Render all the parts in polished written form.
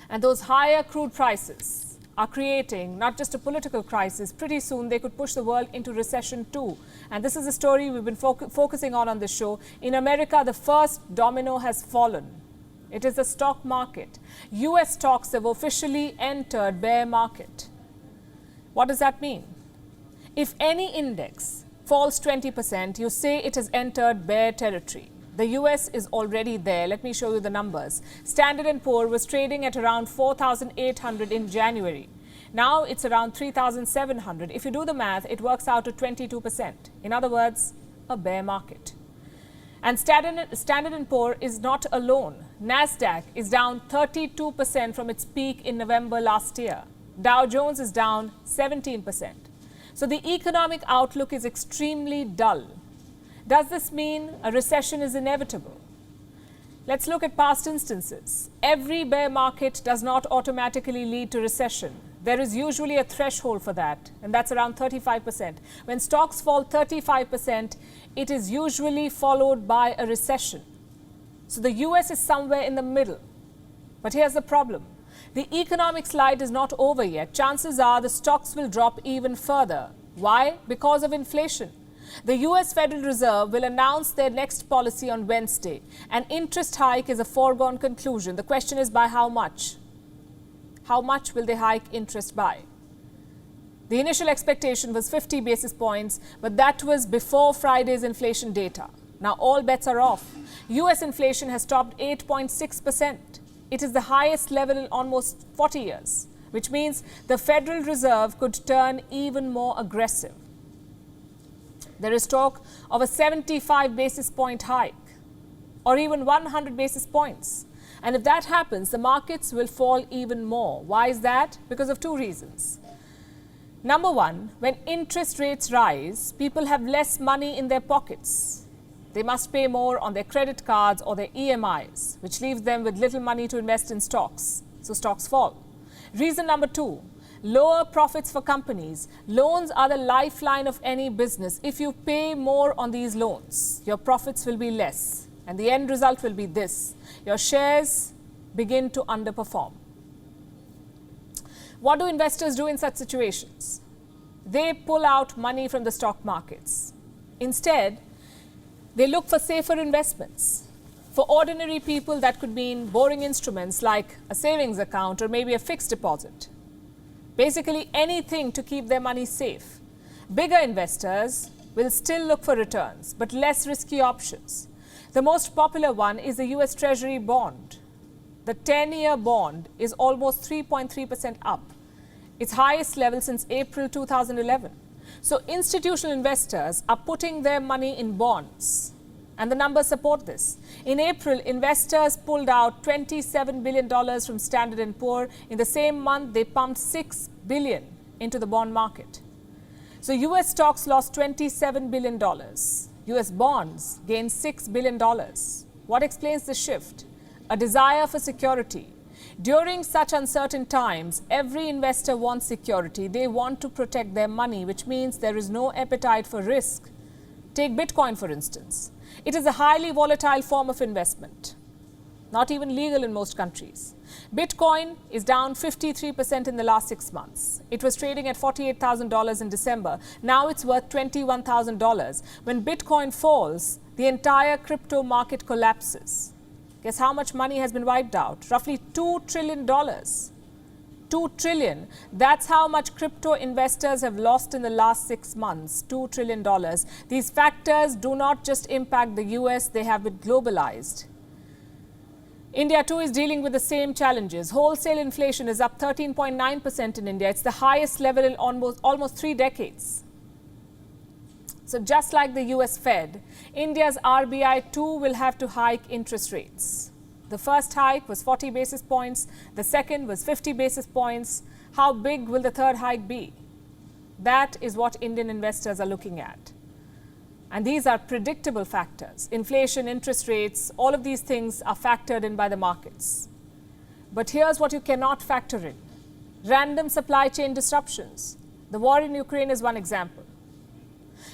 And those higher crude prices are creating not just a political crisis, pretty soon they could push the world into recession too. And this is a story we've been focusing on this show. In America, the first domino has fallen. It is the stock market. US stocks have officially entered bear market. What does that mean? If any index falls 20%, you say it has entered bear territory. The US is already there. Let me show you the numbers. Standard & Poor was trading at around 4,800 in January. Now it's around 3,700. If you do the math, it works out to 22%. In other words, a bear market. And Standard & Poor is not alone. Nasdaq is down 32% from its peak in November last year. Dow Jones is down 17%. So the economic outlook is extremely dull. Does this mean a recession is inevitable? Let's look at past instances. Every bear market does not automatically lead to recession. There is usually a threshold for that, and that's around 35%. When stocks fall 35%, it is usually followed by a recession. So the US is somewhere in the middle. But here's the problem. The economic slide is not over yet. Chances are the stocks will drop even further. Why? Because of inflation. The US Federal Reserve will announce their next policy on Wednesday. An interest hike is a foregone conclusion. The question is by how much? How much will they hike interest by? The initial expectation was 50 basis points, but that was before Friday's inflation data. Now all bets are off. US inflation has topped 8.6%. It is the highest level in almost 40 years, which means the Federal Reserve could turn even more aggressive. There is talk of a 75 basis point hike or even 100 basis points. And if that happens, the markets will fall even more. Why is that? Because of two reasons. Number one, when interest rates rise, people have less money in their pockets. They must pay more on their credit cards or their EMIs, which leaves them with little money to invest in stocks. So stocks fall. Reason number two, lower profits for companies. Loans are the lifeline of any business. If you pay more on these loans, your profits will be less. And the end result will be this. Your shares begin to underperform. What do investors do in such situations? They pull out money from the stock markets. Instead, they look for safer investments. For ordinary people, that could mean boring instruments like a savings account or maybe a fixed deposit. Basically anything to keep their money safe. Bigger investors will still look for returns, but less risky options. The most popular one is the US Treasury bond. The 10-year bond is almost 3.3% up, its highest level since April 2011. So institutional investors are putting their money in bonds, and the numbers support this. In April, investors pulled out $27 billion from Standard & Poor. In the same month, they pumped $6 billion into the bond market. So US stocks lost $27 billion. US bonds gained $6 billion. What explains the shift? A desire for security. During such uncertain times, every investor wants security. They want to protect their money, which means there is no appetite for risk. Take Bitcoin, for instance. It is a highly volatile form of investment, not even legal in most countries. Bitcoin is down 53% in the last 6 months. It was trading at $48,000 in December. Now it's worth $21,000. When Bitcoin falls, the entire crypto market collapses. Guess how much money has been wiped out? Roughly $2 trillion. $2 trillion. That's how much crypto investors have lost in the last 6 months. $2 trillion. These factors do not just impact the US, they have been globalized. India too is dealing with the same challenges. Wholesale inflation is up 13.9% in India. It's the highest level in almost 3 decades. So just like the US Fed, India's RBI too will have to hike interest rates. The first hike was 40 basis points. The second was 50 basis points. How big will the third hike be? That is what Indian investors are looking at. And these are predictable factors. Inflation, interest rates, all of these things are factored in by the markets. But here's what you cannot factor in. Random supply chain disruptions. The war in Ukraine is one example.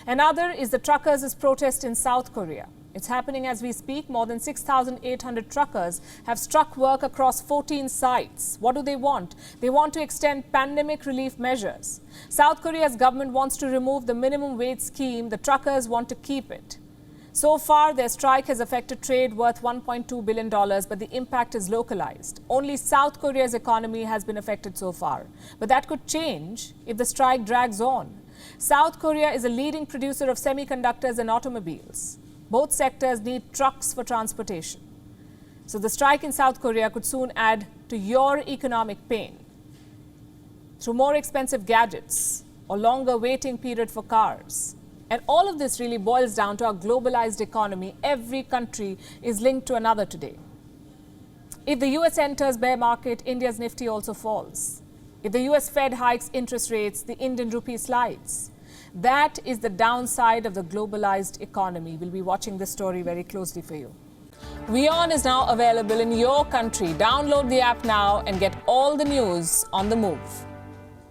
Another is the truckers' protest in South Korea. It's happening as we speak. More than 6,800 truckers have struck work across 14 sites. What do they want? They want to extend pandemic relief measures. South Korea's government wants to remove the minimum wage scheme. The truckers want to keep it. So far, their strike has affected trade worth $1.2 billion, but the impact is localized. Only South Korea's economy has been affected so far. But that could change if the strike drags on. South Korea is a leading producer of semiconductors and automobiles. Both sectors need trucks for transportation. So the strike in South Korea could soon add to your economic pain through more expensive gadgets or longer waiting period for cars. And all of this really boils down to our globalized economy. Every country is linked to another today. If the US enters bear market, India's Nifty also falls. If the US Fed hikes interest rates, the Indian rupee slides. That is the downside of the globalized economy. We'll be watching this story very closely for you. WION is now available in your country. Download the app now and get all the news on the move.